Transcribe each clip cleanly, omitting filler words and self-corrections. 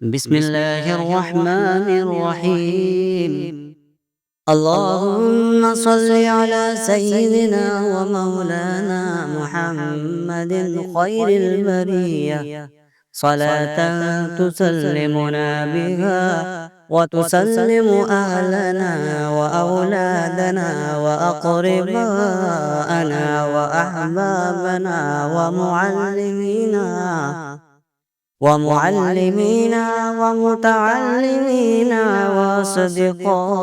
بسم الله الرحمن الرحيم. اللهم صل على سيدنا ومولانا محمد خير البرية، صلاة تسلمنا بها وتسلم أهلنا وأولادنا وأقرباءنا وأحبابنا ومعلمينا ومتعلمينا وأصدقاءنا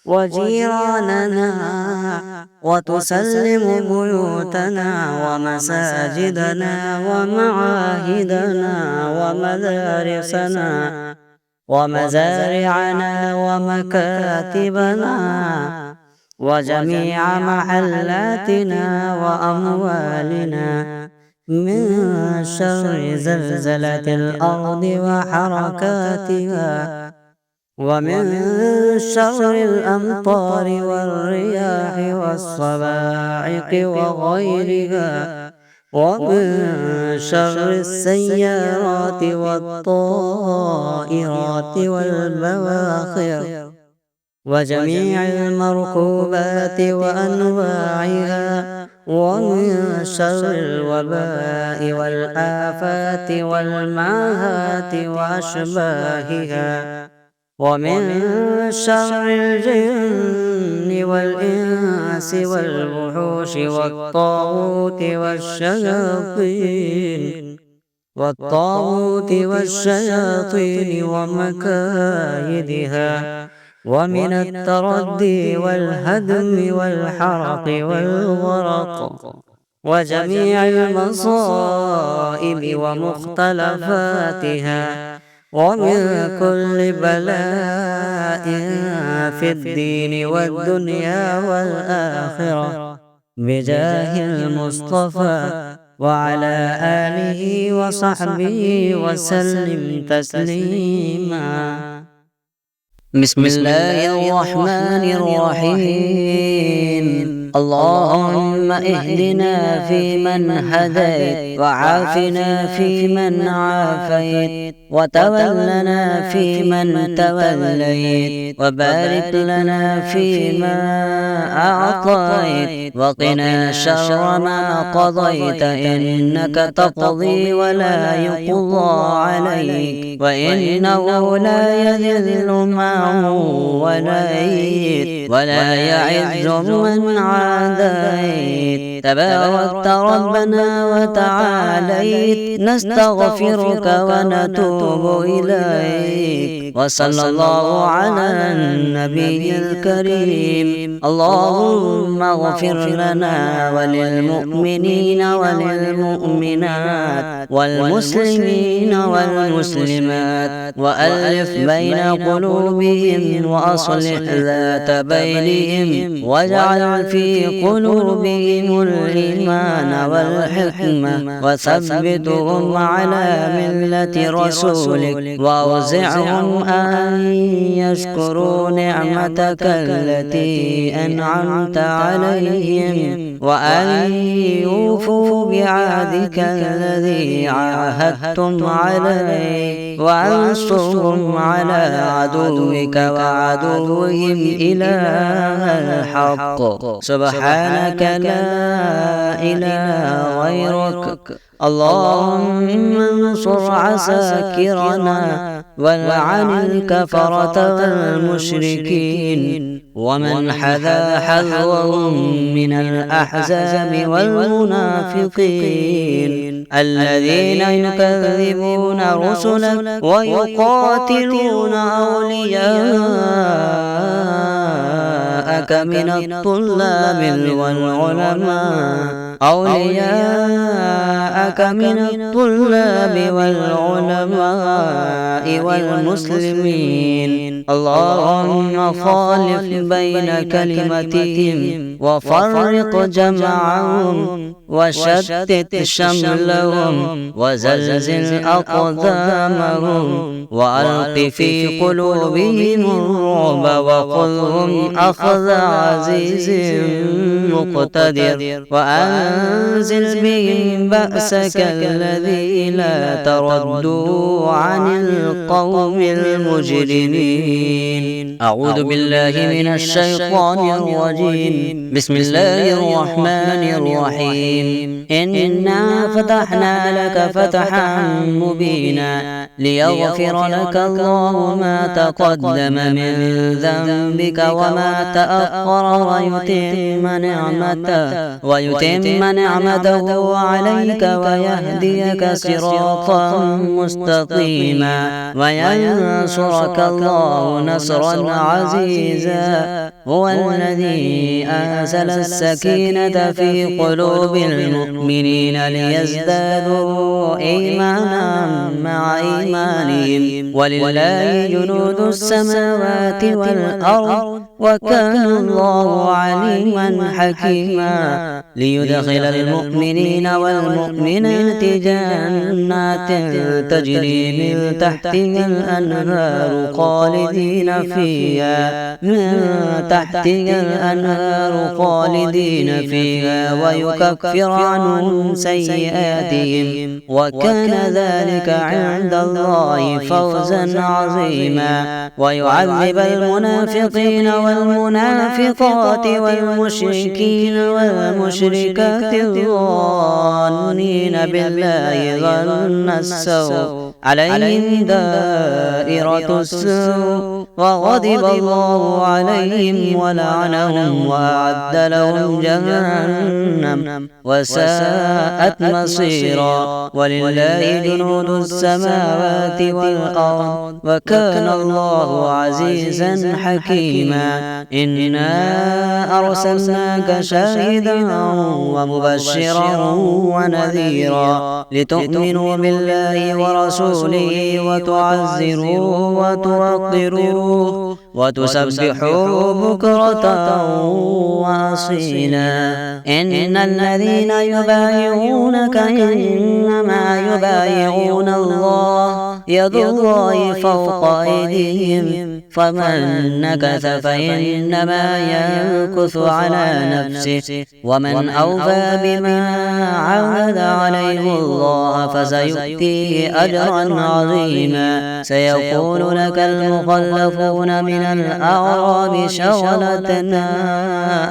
وجيراننا، وتسلم بيوتنا ومساجدنا ومعاهدنا ومدارسنا ومزارعنا ومكاتبنا وجميع محلاتنا وأموالنا من شر زلزلة الأرض وحركاتها، ومن شر الأمطار والرياح والصواعق وغيرها، ومن شر السيارات والطائرات والبواخر وجميع المركوبات وأنواعها، ومن شر الوباء والآفات والماهات وأشباهها، ومن شر الجن والإنس والوحوش والطاغوت والشياطين ومكايدها، ومن التردي والهدم والحرق والغرق وجميع المصائب ومختلفاتها، ومن كل بلاء في الدين والدنيا والآخرة، بجاه المصطفى وعلى آله وصحبه وسلم تسليما. بسم الله الرحمن الرحيم. اللهم اهدنا فيمن هديت، وعافنا فيمن عافيت، وتولنا فيمن توليت، وبارك لنا فيما أعطيت، وقنا شر ما قضيت، إنك تقضي ولا يقضى عليك، وإنه لا يذل من وليت ولا يعز من عاديت، تباركت ربنا وتعاليت، نستغفرك ونتوب إليك، وصلى الله على النبي الكريم. اللهم اغفر لنا وللمؤمنين وللمؤمنات والمسلمين والمسلمات، وألف بين قلوبهم وأصلح ذات بينهم، واجعل في قلوبهم الإيمان والحكمة، وثبتهم على ملة رسولك، وأوزعهم أن يشكروا نعمتك التي أنعمت عليهم، وأن يوفوا بعهدك الذي عاهدتم عليه، وأنصرهم على عدوك وعدوهم إله الحق. سبحانك لا إله غيرك. اللهم انصر عساكرنا والعن الكفرة والمشركين، ومن حذا حذوهم من الأحزاب والمنافقين الذين يكذبون رسلك ويقاتلون أولياءك من الطلاب والعلماء والمسلمين. اللهم خالف بين كلمتهم وفرق جمعهم وشتت شملهم وزلزل أقدامهم، وألق في قلوبهم الرعب وخذهم أخذ عزيز مقتدر وأنزل بهم بأسك الذي لا تردوا عن القوم المجرمين. أعوذ بالله من الشيطان الرجيم. بسم الله الرحمن الرحيم. إنا فتحنا لك فتحا مبينا ليغفر لك الله ما تقدم من ذنبك وما تأخر ويتم نعمته عليك ويهديك صراطا مستقيما وينصرك الله نصرا عزيزا. هو الذي أنزل السكينة في قلوب المؤمنين ليزدادوا إيمانا مع إيمانهم ولله جنود السماوات والأرض وكان الله عليما حكيما. ليدخل المؤمنين والمؤمنات جنات تجري من تحتها الأنهار خالدين فيها ويكفر عنهم سيئاتهم وكان ذلك عند الله فوزا عظيما. ويعذب المنافقين والمنافقات والمشركين والمشركات الظانين بالله ظن السوء عليهم دائرة السوء وغضب الله عليهم ولعنهم وأعد لهم جهنم وساءت مصيرا. ولله جنود السماوات والأرض وكان الله عزيزا حكيما. إنا أرسلناك شاهدا ومبشرا ونذيرا لتؤمنوا بالله ورسوله وتعزروه وتوقروه وتسبحوا بكرة وأصيلا. إن الذين يبايعونك إنما يبايعون الله يد الله فوق أيديهم فمن نكث فإنما ينكث على نفسه ومن أوفى بما عاهد عليه الله فسيؤتيه أجرا عظيما. سيقول لك المخلفون من الأعراب شغلتنا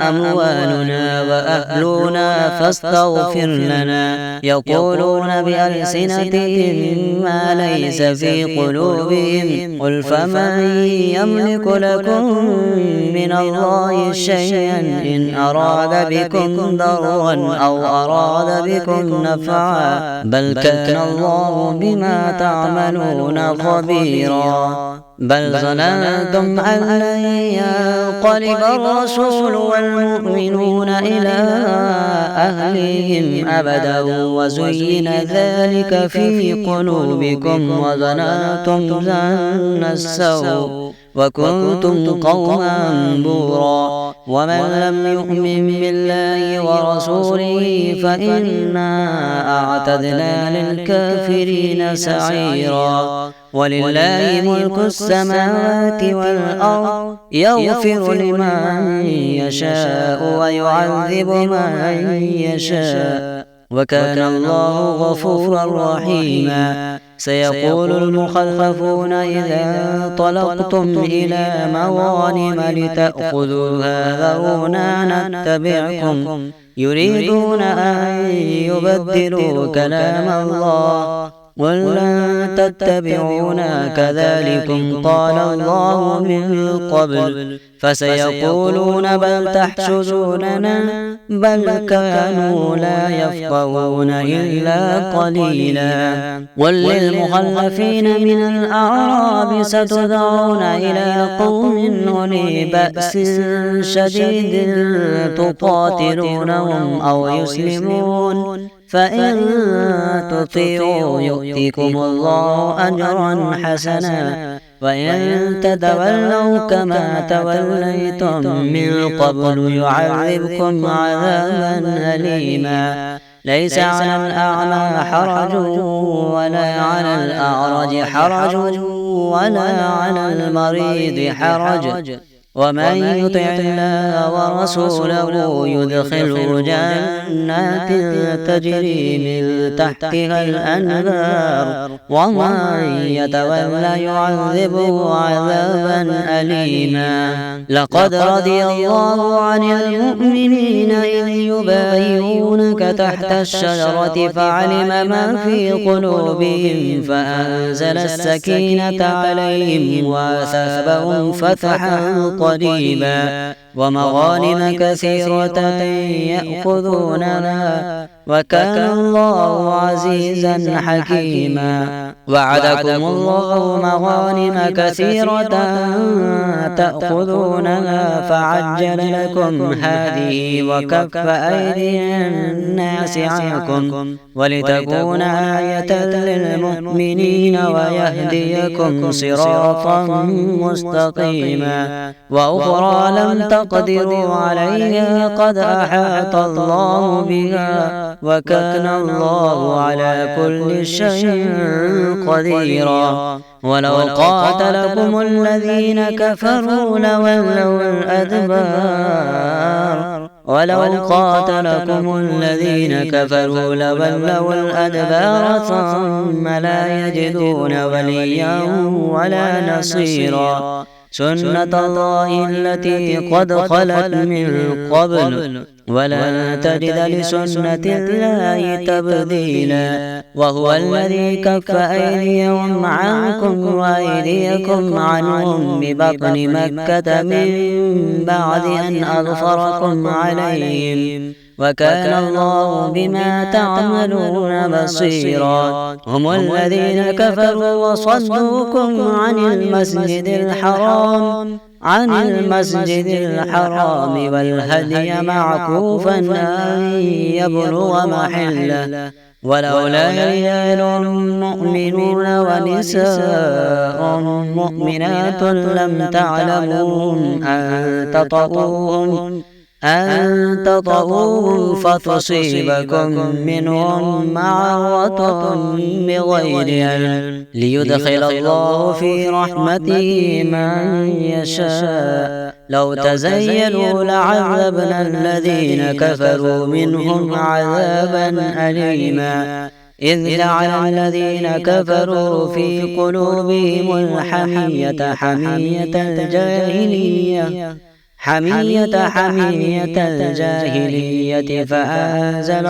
أموالنا وأهلنا فاستغفر لنا. يقولون بألسنتهم ما ليس في قلوبهم قل فمن يملك لكم من الله شيئا إن أراد بكم ضرا أو أراد بكم نفعا بل كان الله بما تعملون خبيرا. بل ظننتم أن لن ينقلب الرسول والمؤمنون إلى أهلهم أبدا وزين ذلك في قلوبكم وظننتم ظن السوء وكنتم قوما بورا. ومن لم يؤمن بالله ورسوله فإنا أعتدنا للكافرين سعيرا. ولله ملك السماوات والأرض يغفر لمن يشاء ويعذب من يشاء وكان الله غفورا رحيما. سيقول المخلفون إذا طلقتم إلى مغانم لتأخذوها ذرونا نتبعكم يريدون أن يبدلوا كلام الله قل لن تتبعونا كذلكم قال الله من قبل فسيقولون بل تحسدوننا بل كانوا لا يفقهون إلا قليلا. وللمخلفين من الأعراب ستدعون إلى قوم أولي بأس شديد تقاتلونهم أو يسلمون فإن تطيعوا يؤتكم الله أجرا حسنا وإن تتولوا كما توليتم من قبل يعذبكم عذابا أليما. ليس على الأعمى حرج ولا على الأعرج حرج ولا على المريض حرج ومن يطع الله ورسوله يدخله جنات تجري من تحتها الأنهار ومن يتولى يعذبه عذابا أليما. لقد رضي الله عن المؤمنين إذ يبايعونك تحت الشجرة فعلم ما في قلوبهم فأنزل السكينة عليهم وأثابهم فتحا قريبا ومغانم كثيرة يأخذونها وكان الله عزيزا حكيما. وعدكم الله مغانم كثيرة تأخذونها فعجل لكم هذه وكف أيدي الناس عنكم ولتكون آية للمؤمنين ويهديكم صراطا مستقيما. وأخرى لم تقدروا عليها قد أحاط الله بها وكان الله على كل شيء قديرا. ولو قاتلكم الذين كفروا لولوا الأدبار ثم لا يجدون وليا ولا نصيرا. سنة الله التي قد خلت من قبل ولن تجد لسنة الله تبديلا. وهو الذي كف أيديهم عنكم وأيديكم عنهم ببطن مكة من بعد أن أظفركم عليهم وكان الله بما تعملون بصيرا. هم الذين كفروا وصدوكم عن المسجد الحرام والهدي معكوفا أن يبلغ محله ولولا رجال مؤمنون ونساء مؤمنات لم تعلموهم أن تطؤوهم فتصيبكم منهم معرة بغير علم ليدخل الله في رحمته من يشاء. لو تزيلوا لعذبنا الذين كفروا منهم عذابا أليما. إذ جعل الذين كفروا في قلوبهم الحمية حمية الجاهلية فأنزل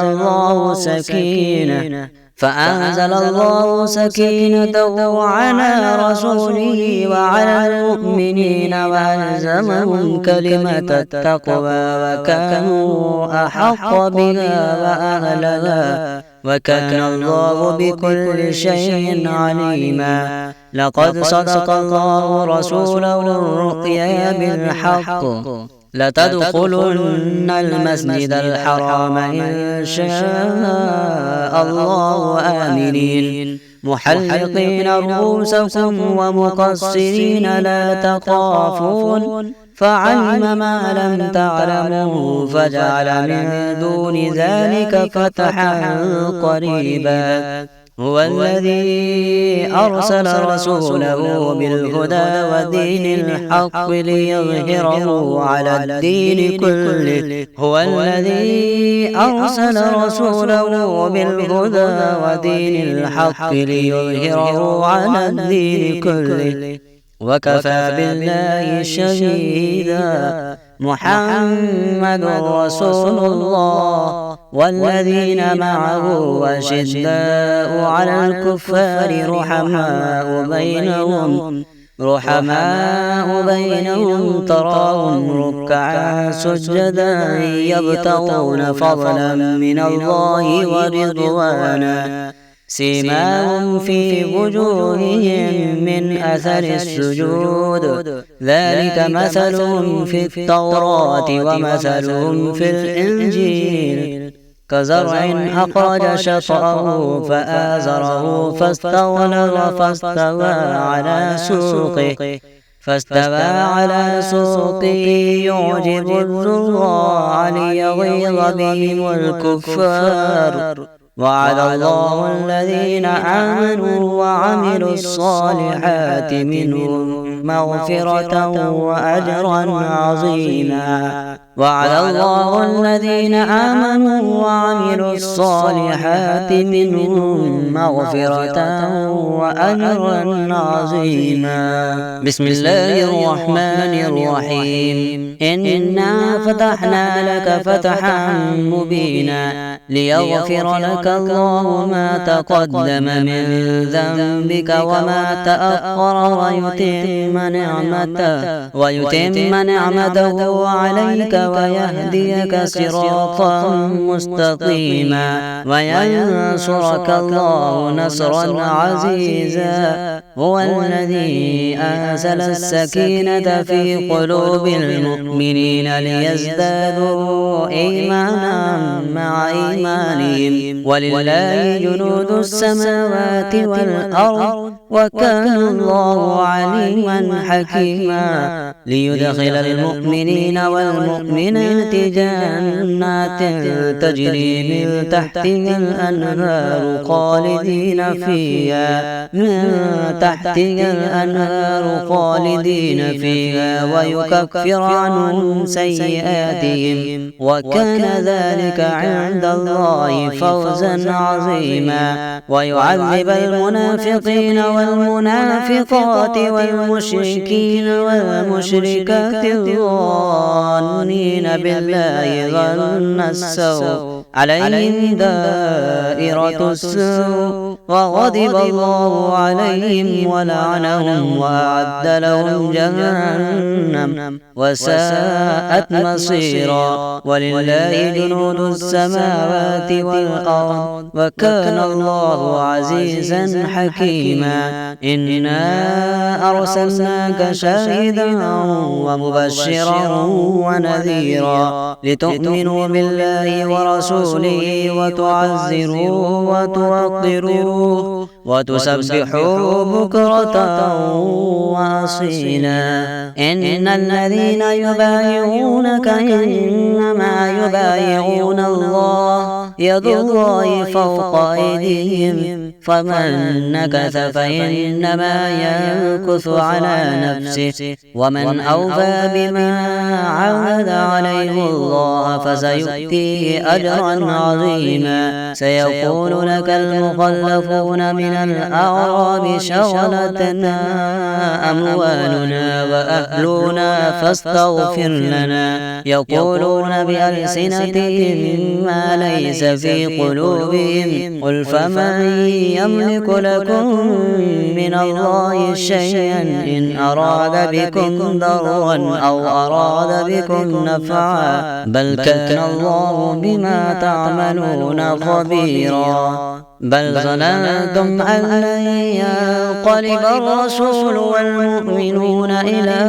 الله سكينته على رسوله وعلى المؤمنين وألزمهم كلمة التقوى وكانوا أحق بها وأهلها وكان الله بكل شيء عليما. لقد صدق الله رسوله الرؤيا بالحق لتدخلن المسجد الحرام إن شاء الله آمنين محلقين رؤوسكم ومقصرين لا تخافون فعلم ما لم تعلموا فجعل من دون ذلك فتحا قريبا. هو الذي أرسل رسوله بالهدى ودين الحق ليظهره على الدين كله وكفى بالله شهيدا. محمد رسول الله والذين معه أشداء على الكفار رحماء بينهم تراهم ركعا سجدا يبتغون فضلا من الله ورضوانا سيماهم في وجوههم من أثر السجود ذلك مثلهم في التوراة ومثلهم في الإنجيل كزرع أخرج شطأه فآزره فاستغلظ فاستوى على سوقه يعجب الزراع ليغيظ بهم الكفار. وعد الله الذين آمنوا وعملوا الصالحات منهم مغفرة وأجرا عظيما. وعد الله الذين آمنوا وعملوا الصالحات منهم مغفرة وأجرا عظيما. بسم الله الرحمن الرحيم. إنا فتحنا لك فتحا مبينا ليغفر لك الله ما تقدم من ذنبك وما تأخر ويتم نعمته عليك ويهديك صراطا مستقيما وينصرك الله نصرا عزيزا. هو الذي أنزل السكينة في قلوب المؤمنين ليزدادوا إيمانا مع إيمانهم ولله جنود السماوات والأرض وكان الله عليما حكيما. ليدخل المؤمنين والمؤمنات جنات تجري من تحتها الأنهار خالدين فيها ويكفر عنهم سيئاتهم وكان ذلك عند الله فوزا عظيما. ويعذب المنافقين والمنافقات والمشركين والمشركات الظانين بالله ظن السوء عليهم دائرة السوء وغضب الله عليهم ولعنهم وأعد لهم جهنم وساءت مصيرا. ولله جنود السماوات والأرض وكان الله عزيزا حكيما. إنا أرسلناك شاهدا ومبشرا ونذيرا لتؤمنوا بالله ورسوله وتعزروه وتوقروه وتسبحوه بكرة وأصيلا. إن الذين يبايعونك إنما يبايعون الله يد الله فوق أيديهم فمن نكث فإنما ينكث على نفسه ومن أوفى بما عاهد عليه الله فسيؤتيه أجرا عظيما. سيقول لك المخلفون من الأعراب شغلتنا أموالنا وأهلنا فاستغفر لنا. يقولون بألسنتهم ما ليس في قلوبهم قل فمن يملك لكم من الله شيئا إن أراد بكم ضرا أو أراد بكم نفعا بل كان الله بما تعملون خبيرا. بل ظننتم أن لن ينقلب الرسول والمؤمنون إلى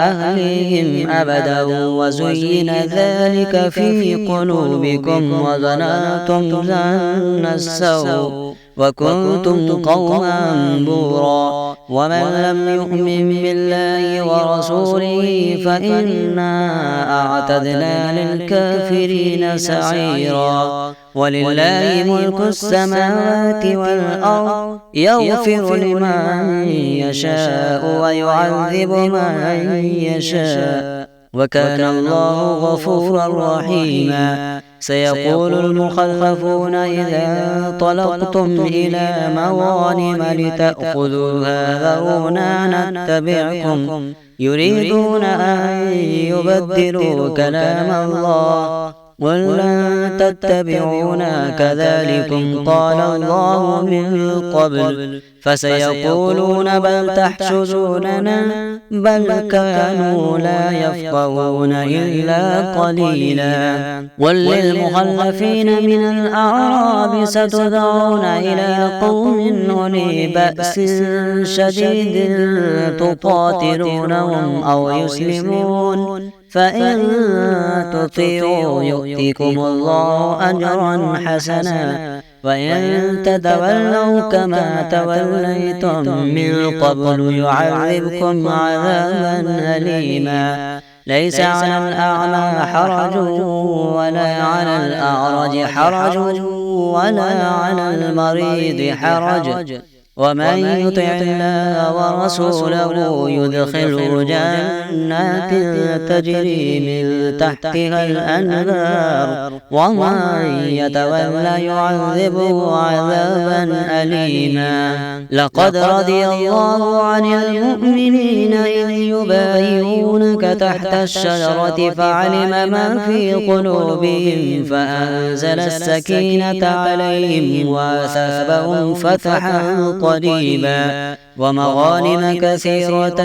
أهلهم أبدا وزين ذلك في قلوبكم وظننتم ظن السوء وكنتم قوما بورا. ومن لم يؤمن بالله ورسوله فإنا أعتدنا للكافرين سعيرا. ولله ملك السماوات والأرض يغفر لمن يشاء ويعذب من يشاء وكان الله غفورا رحيما. سيقول المخلفون إذا طلقتم إلى مغانم لتأخذوها ذرونا نتبعكم يريدون أن يبدلوا كلام الله قل لن تتبعونا كذلكم قال الله من قبل فسيقولون بل تحسدوننا بل كانوا لا يفقهون إلا قليلا. قل للمخلفين من الأعراب ستدعون إلى قوم أولي بأس شديد تقاتلونهم أو يسلمون فإن تطيعوا يؤتكم الله أجرا حسنا وإن تتولوا كما توليتم من قبل يعذبكم عذابا أليما. ليس على الأعمى حرج ولا على الأعرج حرج ولا على المريض حرج ومن يطع الله ورسوله يدخله جنات تجري من تحتها الأنهار ومن يتولى يعذبه عذابا أليما. لقد رضي الله عن المؤمنين إذ يبايعونك تحت الشجرة فعلم ما في قلوبهم فأنزل السكينة عليهم وأثابهم فتحا قريبا ومغانم كثيرة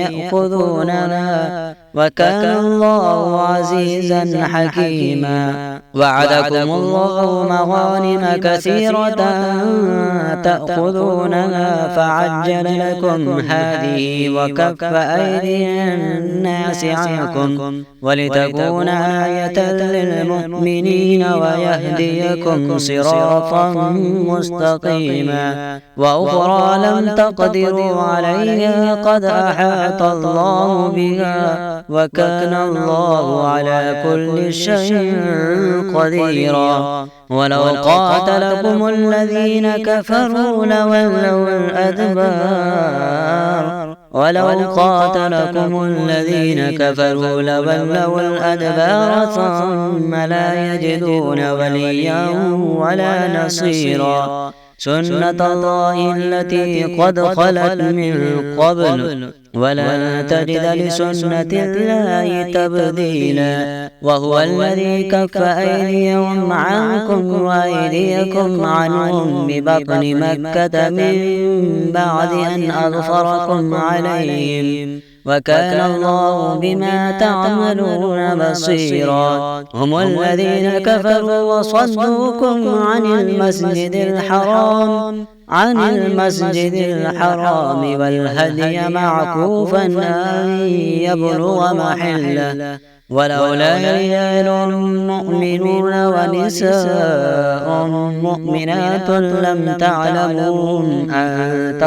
يأخذونها وكان الله عزيزا حكيما. وعدكم الله مغانم كثيرة تأخذونها فعجل لكم هذه وكف أيدي الناس عنكم ولتكون آية للمؤمنين ويهديكم صراطا مستقيما. وأخرى لم تقدروا عليها قد أحاط الله بها وكان الله على كل شيء قديرا. ولو قاتلكم الذين كفروا لولوا الأدبار ثم لا يجدون وليا ولا نصيرا. سنة الله التي قد خلت من قبل ولن تجد لسنة الله تبديلا. وهو الذي كف أيديهم عنكم وأيديكم عنهم ببطن مكة من بعد أن أظفركم عليهم وكان الله بما تعملون بصيرا. هم الذين كفروا وصدوكم عن المسجد الحرام والهدي معكوفا أن يبلغ محله ولولا رجال مؤمنون ونساء مؤمنات لم تعلموهم أن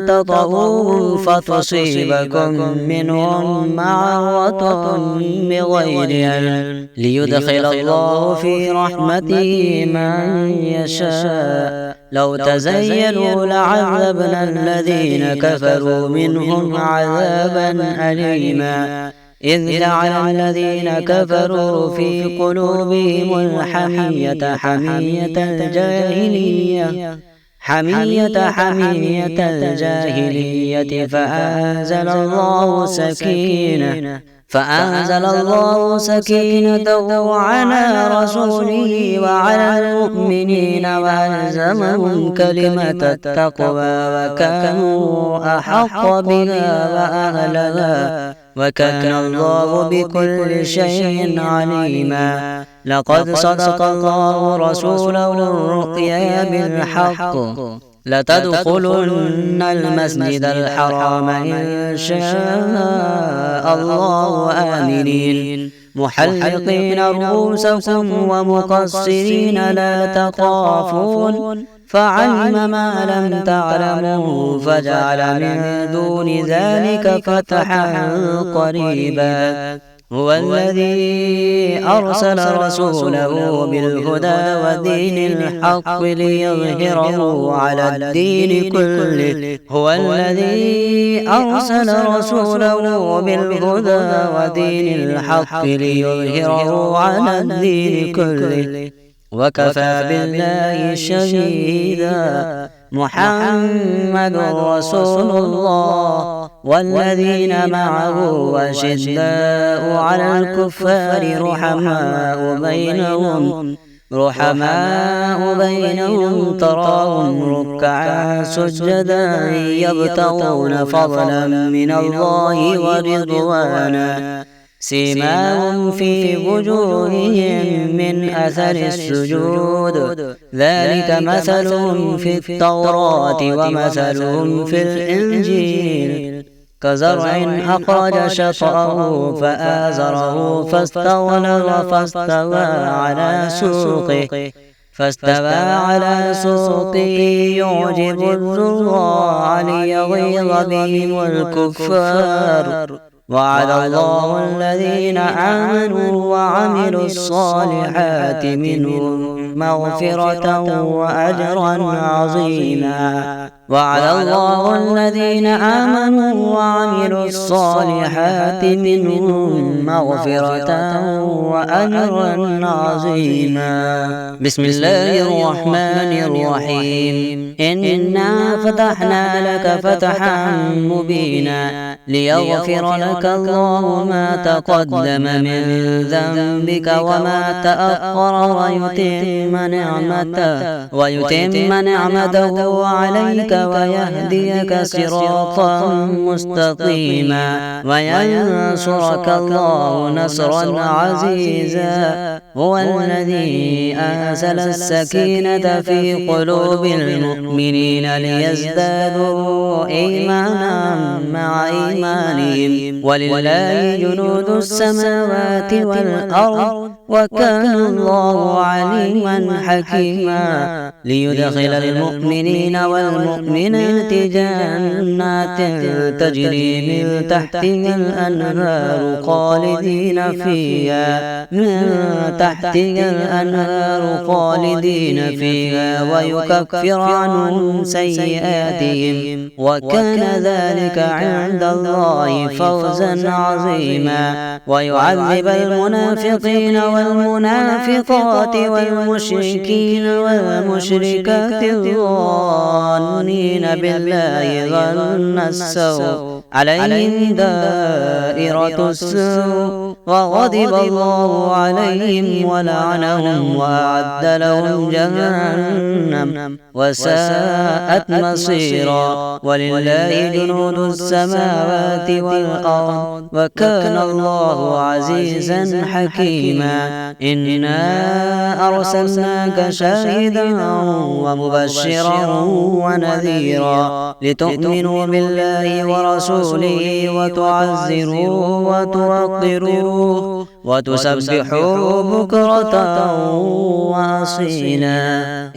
تطؤوهم فتصيبكم منهم معرة بغير علم ليدخل الله في رحمته من يشاء. لو تزيلوا لعذبنا الذين كفروا منهم عذابا أليما. إذ جعل الذين كفروا في قلوبهم الحمية حمية الجاهلية فأنزل الله سكينته على رسوله وعلى المؤمنين وألزمهم كلمة التقوى وكانوا أحق بها وأهلها وكان الله بكل شيء عليما. لقد صدق الله رسوله الرؤيا بالحق لتدخلن المسجد الحرام إن شاء الله آمنين محلقين رؤوسكم ومقصرين لا تخافون فعلم ما لم تعلموا فجعل من دون ذلك فتحا قريبا. هو الذي أرسل رسوله بالهدى ودين الحق ليظهره على الدين كله وكفى بالله شهيدا. محمد رسول الله والذين معه أشداء على الكفار رحماء بينهم تراهم ركعا سجدا يبتغون فضلا من الله ورضوانا سيماهم في وجوههم من أثر السجود ذلك مثلهم في التوراة ومثلهم في الإنجيل كزرع أخرج شطأه فآزره فاستوى على سوقه يعجب الزراع ليغيظ بهم الكفار. وعد الله الذين آمنوا وعملوا الصالحات منهم مغفرة وأجرا عظيما. وعد الله الذين آمنوا وعملوا الصالحات منهم مغفرة وأجرا عظيما. بسم الله الرحمن الرحيم. إنا فتحنا لك فتحا مبينا ليغفر لك الله ما تقدم من ذنبك وما تأخر ويتم نعمته عليك ويهديك صراطا مستقيما وينصرك الله نصرا عزيزا. هو الذي أنزل السكينة في قلوب المؤمنين ليزدادوا إيمانا مع إيمانهم ولله جنود السماوات والأرض وكان الله عليما حكيما. ليدخل المؤمنين والمؤمنات جنات تجري من تحتها الأنهار خالدين فيها ويكفر عنهم سيئاتهم وكان ذلك عند الله فوزا عظيما. ويعذب المنافقين والمنافقات والمشركين والمشركات الظانين بالله ظن السوء عليهم دائرة السوء وغضب الله عليهم ولعنهم وأعد لهم جهنم وساءت مصيرا. ولله جنود السماوات والأرض وكان الله عزيزا حكيما. إنا أرسلناك شاهدا ومبشرا ونذيرا لتؤمنوا بالله ورسوله وتعزروه وتوقروه وتسبحوا بكرة وأصيلا.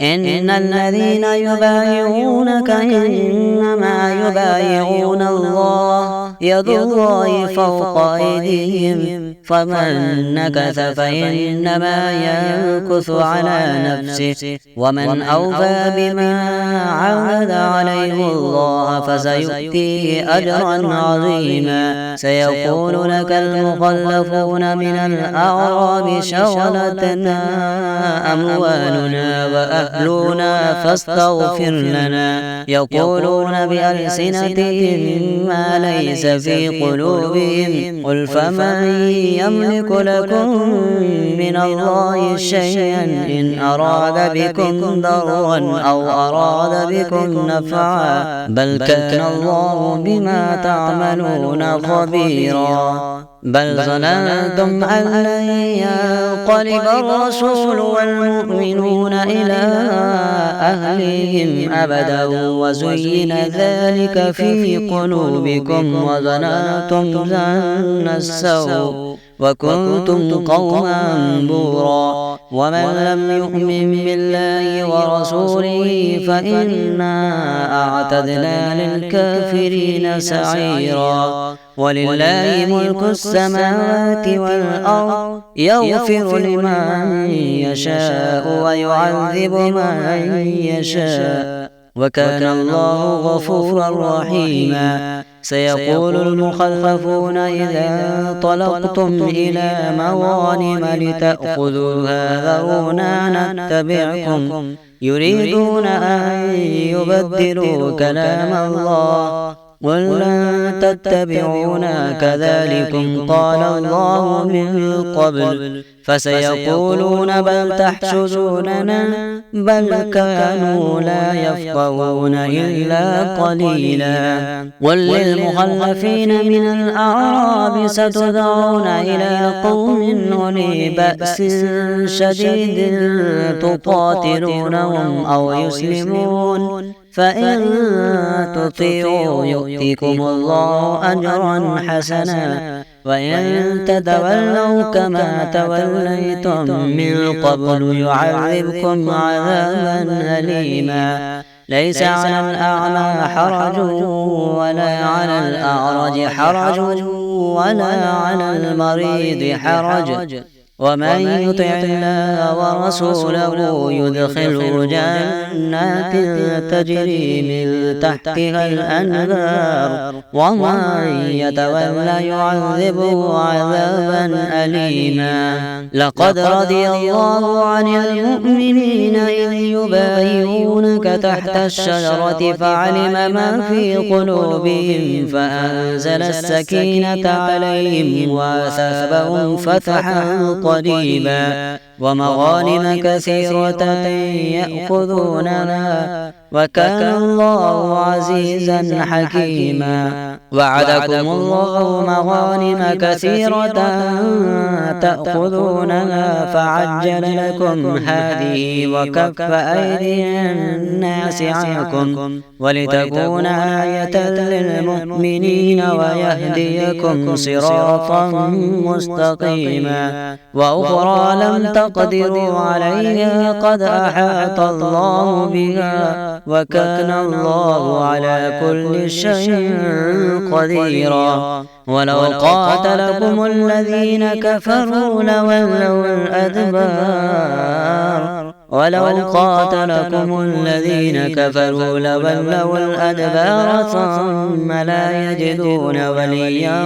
إن الذين يبايعونك إنما يبايعون الله يد الله فوق أيديهم فمن نكث فإنما ينكث على نفسه ومن أوفى بما عاهد عليه الله فسيؤتيه أجرا عظيما. سيقول لك المخلفون من الأعراب شغلتنا أموالنا وأهلنا فاستغفر لنا. يقولون بألسنتهم ما ليس في قلوبهم قل فمن يملك لكم من الله شيئا إن أراد بكم ضرا أو أراد بكم نفعا بل كان الله بما تعملون خبيرا. بل ظننتم أن لن ينقلب الرسول والمؤمنون إلى أهلهم أبدا وزين ذلك في قلوبكم وظننتم ظن السوء وكنتم قوما بورا. ومن لم يؤمن بالله ورسوله فإنا أعتدنا للكافرين سعيرا. ولله ملك السماوات والأرض يغفر لمن يشاء ويعذب من يشاء وكان الله غفورا رحيما. سيقول المخلفون إذا طلقتم إلى مغانم لتأخذوها ذرونا نتبعكم يريدون أن يبدلوا كلام الله قل لن تتبعونا كذلكم قال الله من قبل فسيقولون بل تحسدوننا بل كانوا لا يفقهون إلا قليلا. قل للمخلفين من الأعراب ستدعون إلى قوم أولي بأس شديد تقاتلونهم أو يسلمون فإن تطيعوا يؤتكم الله أجرا حسنا وإن تتولوا كما توليتم من قبل يعذبكم عذابا أليما. ليس على الأعمى حرج ولا على الأعرج حرج ولا على المريض حرج ومن يطع الله ورسوله يدخله جنات تجري من تحتها الأنهار ومن يتولى يعذبه عذابا أليما. لقد رضي الله عن المؤمنين إذ يبايعونك تحت الشجرة فعلم ما في قلوبهم فأنزل السكينة عليهم وأثابهم فتحا قريبا ومغانم كثيرة يأخذونها وكان الله عزيزا حكيما. وعدكم الله مغانم كثيرة تأخذونها فعجل لكم هذه وكف أيدي الناس عنكم ولتكون آية للمؤمنين ويهديكم صراطا مستقيما. وأخرى لم تقدروا عليها قد أحاط الله بها وكان الله على كل شيء قديرا. ولو قاتلكم الذين كفروا لولوا الأدبار ثم لا يجدون وليا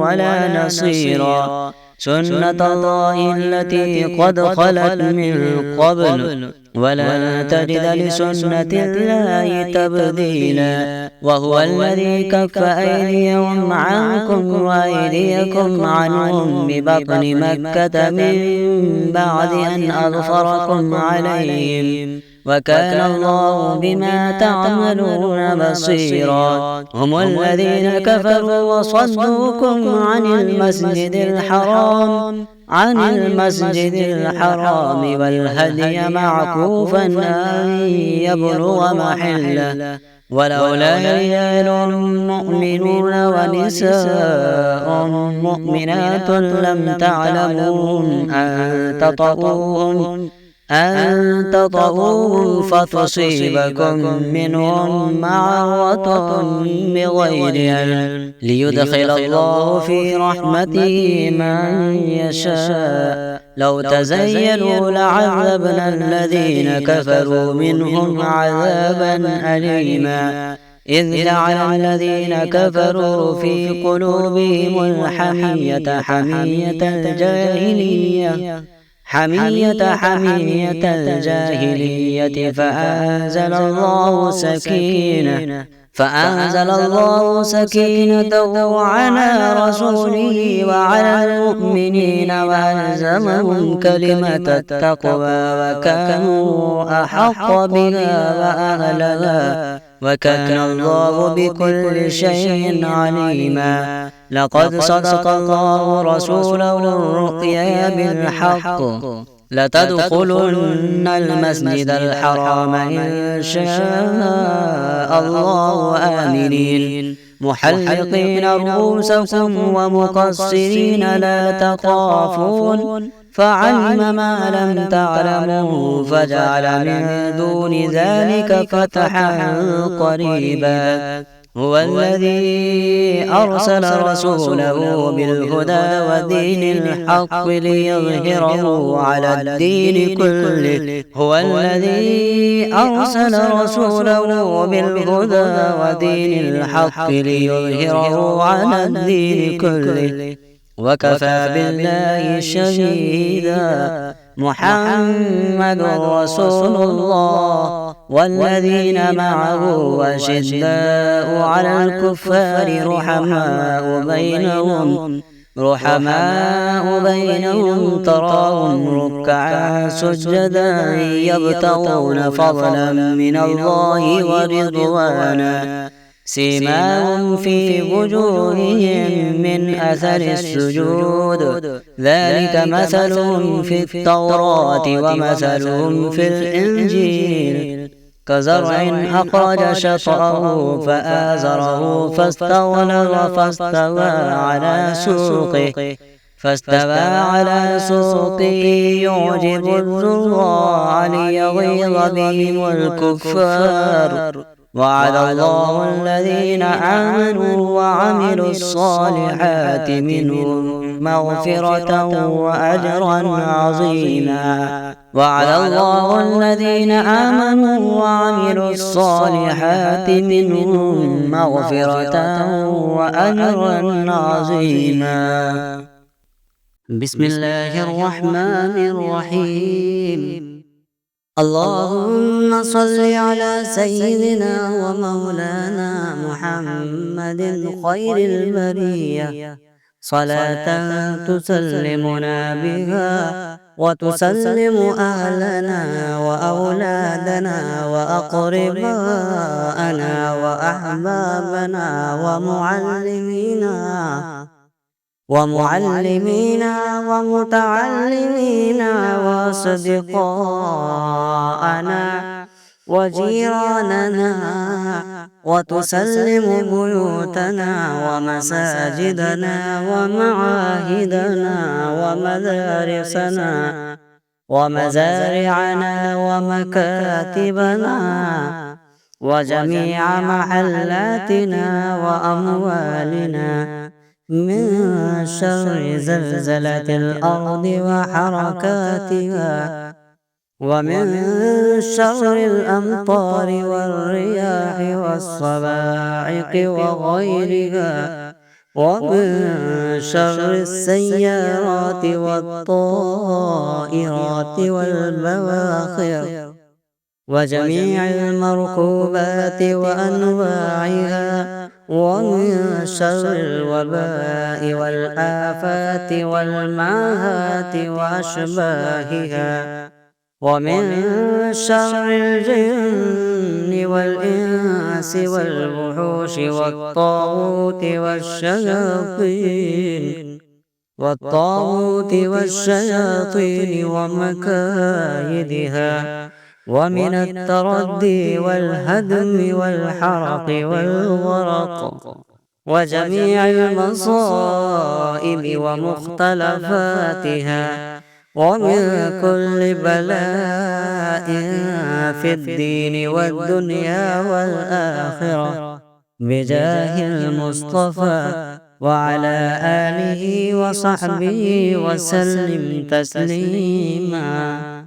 ولا نصيرا. سنة الله التي قد خلت من قبل ولن تجد لسنة الله تبديلا. وهو الذي كف أيديهم عنكم وأيديكم عنهم ببطن مكة من بعد أن أظفركم عليهم وكان الله بما تعملون بصيرا. هم الذين كفروا وصدوكم عن المسجد الحرام والهدي معكوفا أن يبلغ محله ولولا رجال مؤمنون ونساء مؤمنات لم تعلموهم أن تطؤوهم فتصيبكم منهم معرة بغير علم ليدخل الله في رحمته من يشاء. لو تزيلوا لعذبنا الذين كفروا منهم عذابا أليما. إذ جعل الذين كفروا في قلوبهم الحمية حمية الجاهلية فأنزل الله سكينته على رسوله وعلى المؤمنين وألزمهم كلمة التقوى وكانوا أحق بها وأهلها وكان الله بكل شيء عليما. لقد صدق الله رسوله الرؤيا بالحق لتدخلن المسجد الحرام إن شاء الله آمنين محلقين رؤوسكم ومقصرين لا تخافون فعلم ما لم تعلموا فجعل من دون ذلك فتحا قريبا. هو الذي أرسل رسوله بالهدى ودين الحق ليظهره على الدين كله وكفى بالله شهيدا. محمد رسول الله والذين معه أشداء على الكفار رحماء بينهم تراهم ركعا سجدا يبتغون فضلا من الله ورضوانا سيماهم في وجوههم من أثر السجود ذلك مثلهم في التوراة ومثلهم في الإنجيل كزرع أخرج شطأه فآزره فاستغلظ فاستوى على سوقه يعجب الزراع ليغيظ بهم الكفار وعد الله الذين آمنوا وعملوا الصالحات منهم مغفرة وأجرا عظيما. وعد الله الذين آمنوا وعملوا الصالحات منهم مغفرة وأجرا عظيما. بسم الله الرحمن الرحيم. اللهم صل على سيدنا ومولانا محمد خير البرية صلاة تسلمنا بها وتسلم أهلنا وأولادنا وأقرباءنا وأحبابنا ومعلمينا ومتعلمينا وأصدقاءنا وجيراننا، وتسلم بيوتنا ومساجدنا ومعاهدنا ومدارسنا ومزارعنا ومكاتبنا وجميع محلاتنا وأموالنا من شر زلزلة الأرض وحركاتها، ومن شر الأمطار والرياح والصواعق وغيرها، ومن شر السيارات والطائرات والبواخر وجميع المركوبات وأنواعها، ومن شر الوباء والآفات والماهات وأشباهها، ومن شر الجن والإنس والوحوش والشياطين ومكايدها، ومن التردي والهدم والحرق والغرق وجميع المصائب ومختلفاتها، ومن كل بلاء في الدين والدنيا والآخرة، بجاه المصطفى وعلى آله وصحبه وسلم تسليما.